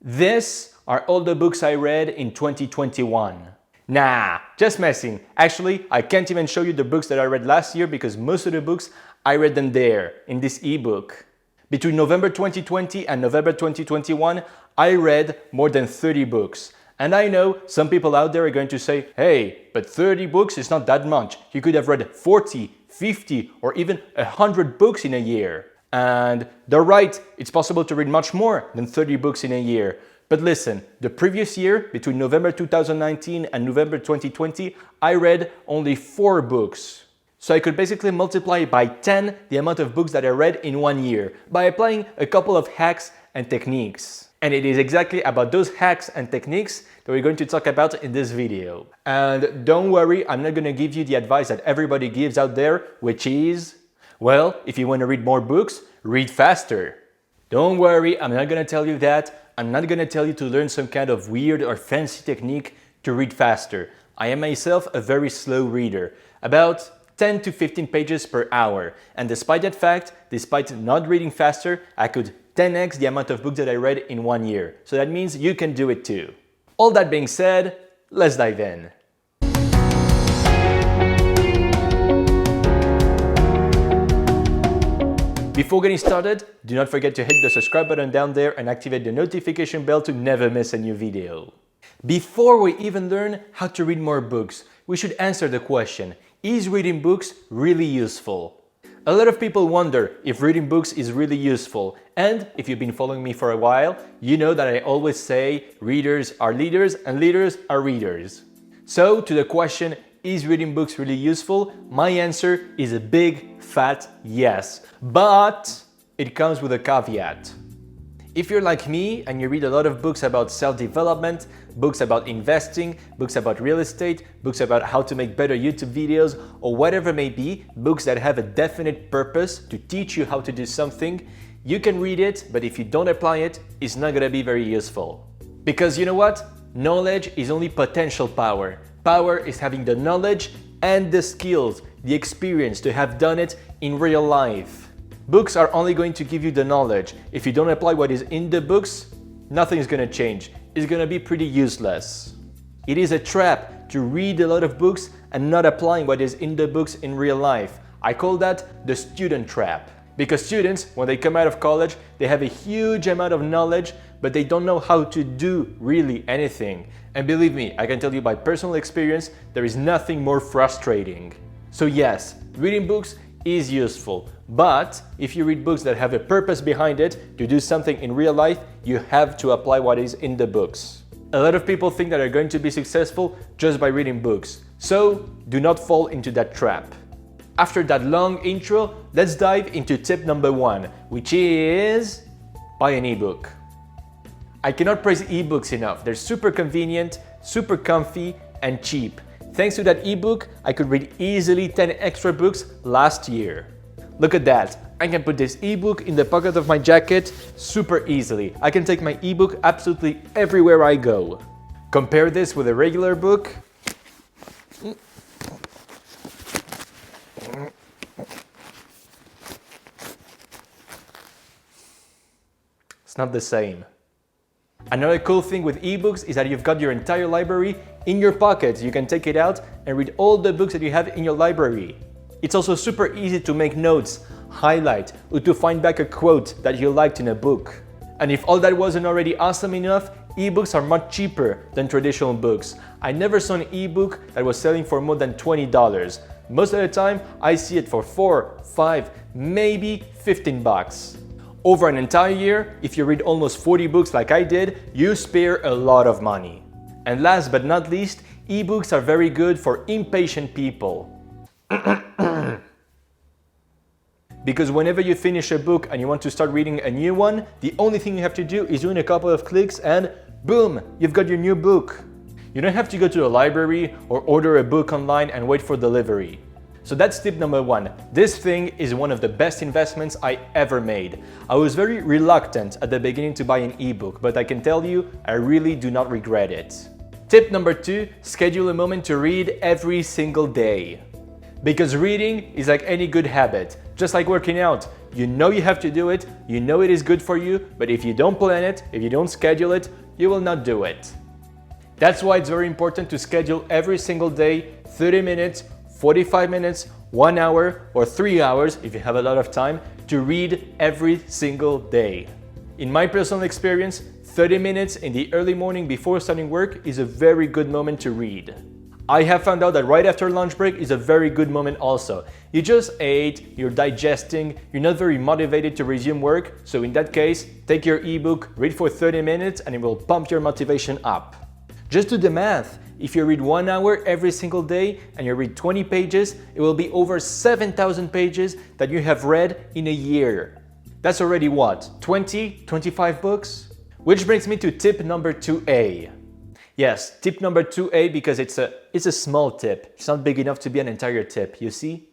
This are all the books I read in 2021. Nah, just messing. Actually, I can't even show you the books that I read last year because most of the books, I read them there, in this ebook. Between November 2020 and November 2021, I read more than 30 books. And I know some people out there are going to say, hey, but 30 books is not that much. You could have read 40, 50, or even 100 books in a year. And they're right, it's possible to read much more than 30 books in a year. But listen, the previous year, between November 2019 and November 2020, I read only 4 books. So I could basically multiply by 10 the amount of books that I read in 1 year by applying a couple of hacks and techniques. And it is exactly about those hacks and techniques that we're going to talk about in this video. And don't worry, I'm not going to give you the advice that everybody gives out there, which is, well, if you want to read more books, read faster. Don't worry, I'm not going to tell you that. I'm not going to tell you to learn some kind of weird or fancy technique to read faster. I am myself a very slow reader, about 10 to 15 pages per hour. And despite that fact, despite not reading faster, I could 10x the amount of books that I read in 1 year. So that means you can do it too. All that being said, let's dive in. Before getting started, do not forget to hit the subscribe button down there and activate the notification bell to never miss a new video. Before we even learn how to read more books, we should answer the question, is reading books really useful? A lot of people wonder if reading books is really useful, and if you've been following me for a while, you know that I always say readers are leaders and leaders are readers. So to the question, is reading books really useful? My answer is a big fat yes, but it comes with a caveat. If you're like me and you read a lot of books about self-development, books about investing, books about real estate, books about how to make better YouTube videos, or whatever it may be, books that have a definite purpose to teach you how to do something, you can read it, but if you don't apply it, it's not gonna be very useful. Because you know what? Knowledge is only potential power. Power is having the knowledge and the skills, the experience to have done it in real life. Books are only going to give you the knowledge. If you don't apply what is in the books, nothing is going to change. It's going to be pretty useless. It is a trap to read a lot of books and not applying what is in the books in real life. I call that the student trap. Because students, when they come out of college, they have a huge amount of knowledge, but they don't know how to do really anything. And believe me, I can tell you by personal experience, there is nothing more frustrating. So yes, reading books is useful, but if you read books that have a purpose behind it to do something in real life, you have to apply what is in the books. A lot of people think that they're going to be successful just by reading books, so do not fall into that trap. After that long intro, let's dive into tip number 1, which is buy an ebook. I cannot praise ebooks enough. They're super convenient, super comfy, and cheap. Thanks to that ebook, I could read easily 10 extra books last year. Look at that. I can put this ebook in the pocket of my jacket super easily. I can take my ebook absolutely everywhere I go. Compare this with a regular book. It's not the same. Another cool thing with ebooks is that you've got your entire library in your pocket. You can take it out and read all the books that you have in your library. It's also super easy to make notes, highlight, or to find back a quote that you liked in a book. And if all that wasn't already awesome enough, ebooks are much cheaper than traditional books. I never saw an ebook that was selling for more than $20. Most of the time, I see it for $4, $5, maybe $15. Over an entire year, if you read almost 40 books like I did, you spare a lot of money. And last but not least, ebooks are very good for impatient people. Because whenever you finish a book and you want to start reading a new one, the only thing you have to do is do a couple of clicks and boom, you've got your new book. You don't have to go to a library or order a book online and wait for delivery. So that's tip number 1. This thing is one of the best investments I ever made. I was very reluctant at the beginning to buy an ebook, but I can tell you, I really do not regret it. Tip number 2, schedule a moment to read every single day. Because reading is like any good habit. Just like working out, you know you have to do it, you know it is good for you, but if you don't plan it, if you don't schedule it, you will not do it. That's why it's very important to schedule every single day 30 minutes, 45 minutes, 1 hour, or 3 hours if you have a lot of time to read every single day. In my personal experience, 30 minutes in the early morning before starting work is a very good moment to read. I have found out that right after lunch break is a very good moment also. You just ate, you're digesting, you're not very motivated to resume work, so in that case, take your ebook, read for 30 minutes, and it will pump your motivation up. Just do the math. If you read 1 hour every single day and you read 20 pages, it will be over 7,000 pages that you have read in a year. That's already what, 20, 25 books? Which brings me to tip number 2A. Yes, tip number 2A because it's a small tip. It's not big enough to be an entire tip, you see?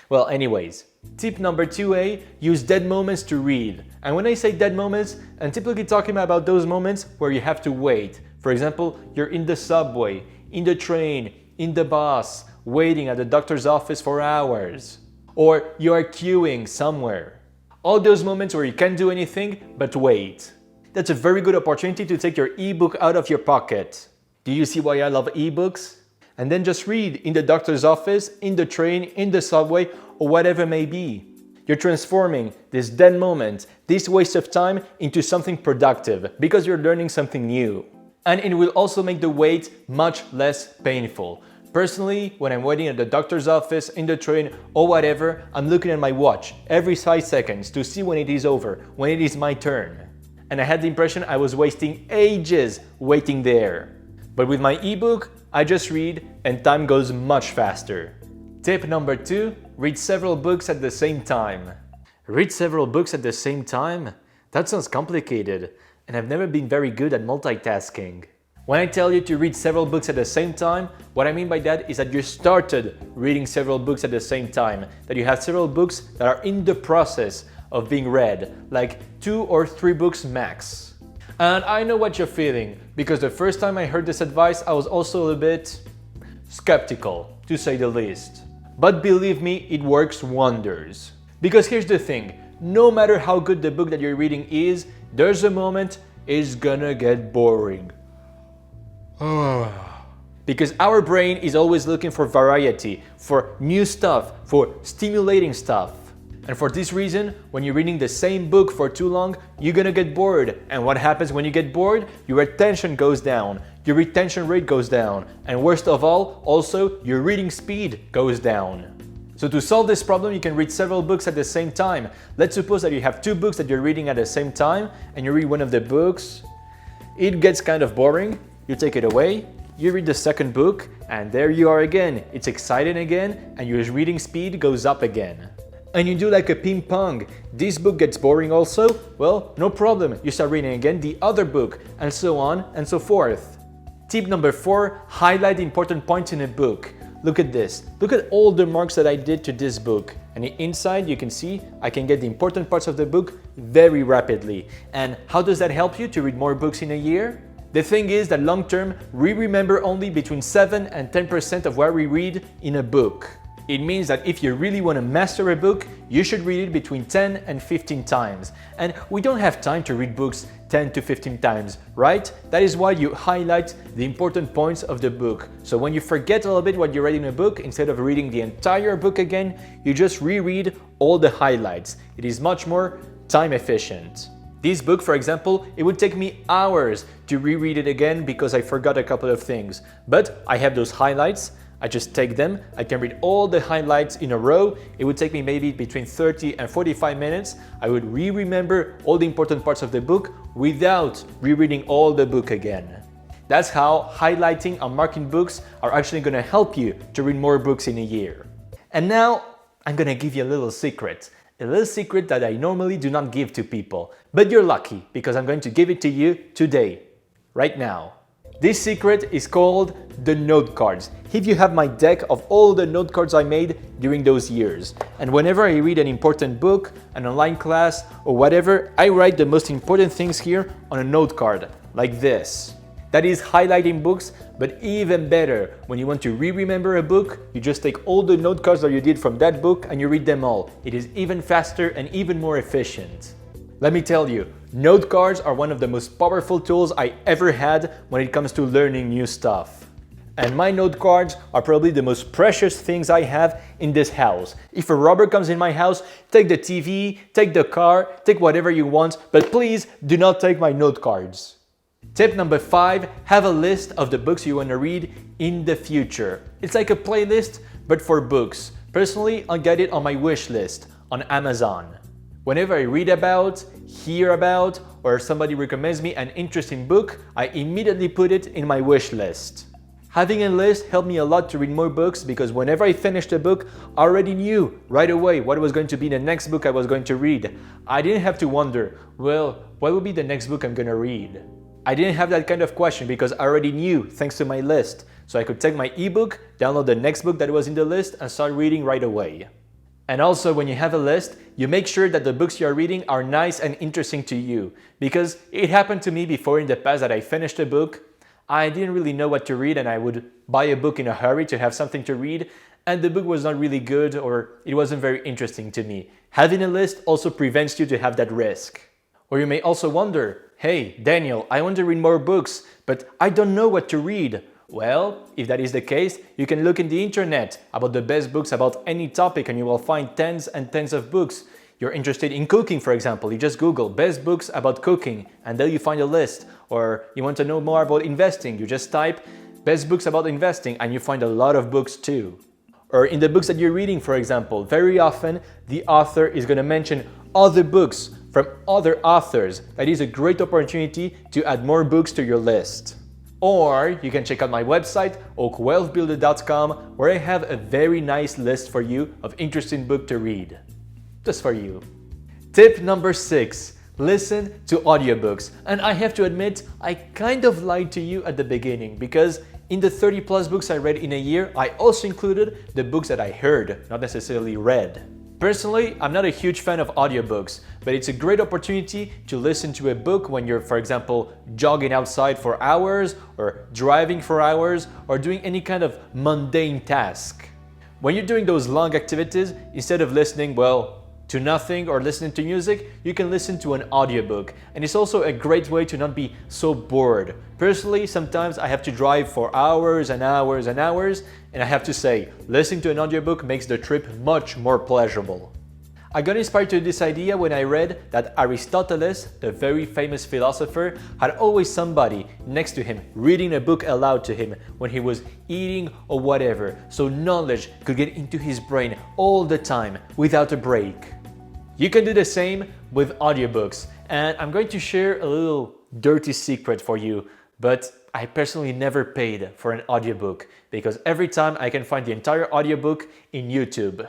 Well, anyways, tip number 2A, use dead moments to read. And when I say dead moments, I'm typically talking about those moments where you have to wait. For example, you're in the subway, in the train, in the bus, waiting at the doctor's office for hours. Or you are queuing somewhere. All those moments where you can't do anything but wait. That's a very good opportunity to take your ebook out of your pocket. Do you see why I love ebooks? And then just read in the doctor's office, in the train, in the subway, or whatever it may be. You're transforming this dead moment, this waste of time, into something productive because you're learning something new. And it will also make the wait much less painful. Personally, when I'm waiting at the doctor's office, in the train, or whatever, I'm looking at my watch every 5 seconds to see when it is over, when it is my turn. And I had the impression I was wasting ages waiting there. But with my ebook, I just read and time goes much faster. Tip number 2, read several books at the same time. Read several books at the same time? That sounds complicated, and I've never been very good at multitasking. When I tell you to read several books at the same time, what I mean by that is that you started reading several books at the same time, that you have several books that are in the process of being read, like 2 or 3 books max. And I know what you're feeling, because the first time I heard this advice, I was also a bit skeptical, to say the least. But believe me, it works wonders. Because here's the thing, no matter how good the book that you're reading is, there's a moment it's gonna get boring. Because our brain is always looking for variety, for new stuff, for stimulating stuff. And for this reason, when you're reading the same book for too long, you're gonna get bored. And what happens when you get bored? Your attention goes down, your retention rate goes down, and worst of all, also your reading speed goes down. So to solve this problem, you can read several books at the same time. Let's suppose that you have 2 books that you're reading at the same time, and you read one of the books. It gets kind of boring, you take it away, you read the second book, and there you are again. It's exciting again, and your reading speed goes up again. And you do like a ping pong. This book gets boring also? Well, no problem. You start reading again the other book, and so on and so forth. Tip number 4, highlight the important points in a book. Look at this. Look at all the marks that I did to this book. And inside you can see I can get the important parts of the book very rapidly. And how does that help you to read more books in a year? The thing is that long term, we remember only between 7 and 10% of what we read in a book. It means that if you really want to master a book, you should read it between 10 and 15 times. And we don't have time to read books 10 to 15 times, right? That is why you highlight the important points of the book. So when you forget a little bit what you read in a book, instead of reading the entire book again, you just reread all the highlights. It is much more time efficient. This book, for example, it would take me hours to reread it again because I forgot a couple of things. But I have those highlights. I just take them, I can read all the highlights in a row. It would take me maybe between 30 and 45 minutes. I would remember all the important parts of the book without rereading all the book again. That's how highlighting and marking books are actually going to help you to read more books in a year. And now I'm going to give you a little secret that I normally do not give to people. But you're lucky because I'm going to give it to you today, right now. This secret is called the note cards. If you have my deck of all the note cards I made during those years, and whenever I read an important book, an online class, or whatever, I write the most important things here on a note card, like this. That is highlighting books, but even better, when you want to remember a book, you just take all the note cards that you did from that book and you read them all. It is even faster and even more efficient. Let me tell you, note cards are one of the most powerful tools I ever had when it comes to learning new stuff. And my note cards are probably the most precious things I have in this house. If a robber comes in my house, take the TV, take the car, take whatever you want, but please do not take my note cards. Tip number 5, have a list of the books you want to read in the future. It's like a playlist, but for books. Personally, I'll get it on my wish list on Amazon. Whenever I read about, hear about, or somebody recommends me an interesting book, I immediately put it in my wish list. Having a list helped me a lot to read more books because whenever I finished a book, I already knew right away what was going to be the next book I was going to read. I didn't have to wonder, well, what will be the next book I'm going to read? I didn't have that kind of question because I already knew thanks to my list. So I could take my ebook, download the next book that was in the list and start reading right away. And also when you have a list, you make sure that the books you are reading are nice and interesting to you. Because it happened to me before in the past that I finished a book, I didn't really know what to read and I would buy a book in a hurry to have something to read and the book was not really good or it wasn't very interesting to me. Having a list also prevents you to have that risk. Or you may also wonder, hey Daniel, I want to read more books, but I don't know what to read. Well, if that is the case, you can look in the internet about the best books about any topic and you will find tens and tens of books. You're interested in cooking, for example, you just Google best books about cooking and there you find a list. Or you want to know more about investing, you just type best books about investing and you find a lot of books too. Or in the books that you're reading, for example, very often the author is going to mention other books from other authors. That is a great opportunity to add more books to your list. Or you can check out my website, oakwealthbuilder.com, where I have a very nice list for you of interesting books to read. Just for you. Tip number 6, listen to audiobooks. And I have to admit, I kind of lied to you at the beginning because in the 30 plus books I read in a year, I also included the books that I heard, not necessarily read. Personally, I'm not a huge fan of audiobooks, but it's a great opportunity to listen to a book when you're, for example, jogging outside for hours, or driving for hours, or doing any kind of mundane task. When you're doing those long activities, instead of listening, well, to nothing or listening to music, you can listen to an audiobook. And it's also a great way to not be so bored. Personally, sometimes I have to drive for hours and hours and hours, and I have to say, listening to an audiobook makes the trip much more pleasurable. I got inspired to this idea when I read that Aristotle, the very famous philosopher, had always somebody next to him reading a book aloud to him when he was eating or whatever, so knowledge could get into his brain all the time without a break. You can do the same with audiobooks, and I'm going to share a little dirty secret for you, but I personally never paid for an audiobook because every time I can find the entire audiobook in YouTube.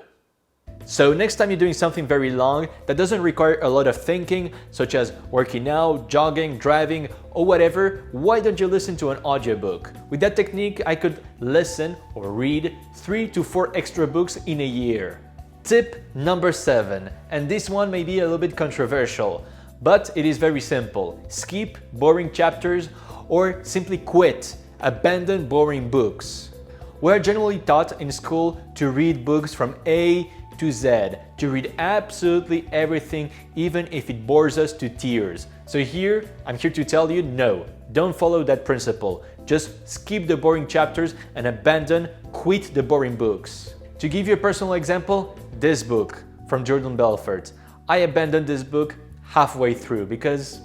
So next time you're doing something very long that doesn't require a lot of thinking, such as working out, jogging, driving, or whatever, why don't you listen to an audiobook? With that technique, I could listen or read 3 to 4 extra books in a year. Tip number 7, and this one may be a little bit controversial, but it is very simple. Skip boring chapters or simply quit, abandon boring books. We're generally taught in school to read books from A to Z, to read absolutely everything, even if it bores us to tears. So here, I'm here to tell you, no, don't follow that principle. Just skip the boring chapters and quit the boring books. To give you a personal example, this book from Jordan Belfort. I abandoned this book halfway through because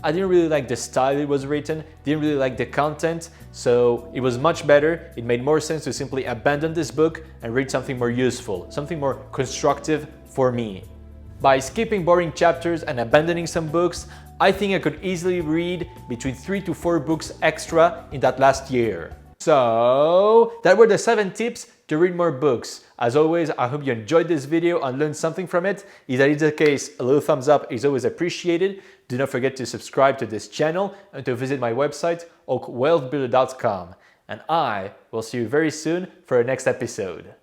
I didn't really like the style it was written, didn't really like the content, so it was much better, it made more sense to simply abandon this book and read something more useful, something more constructive for me. By skipping boring chapters and abandoning some books, I think I could easily read between 3 to 4 books extra in that last year. So that were the 7 tips to read more books. As always, I hope you enjoyed this video and learned something from it. If that is the case, a little thumbs up is always appreciated. Do not forget to subscribe to this channel and to visit my website, oakwealthbuilder.com. And I will see you very soon for our next episode.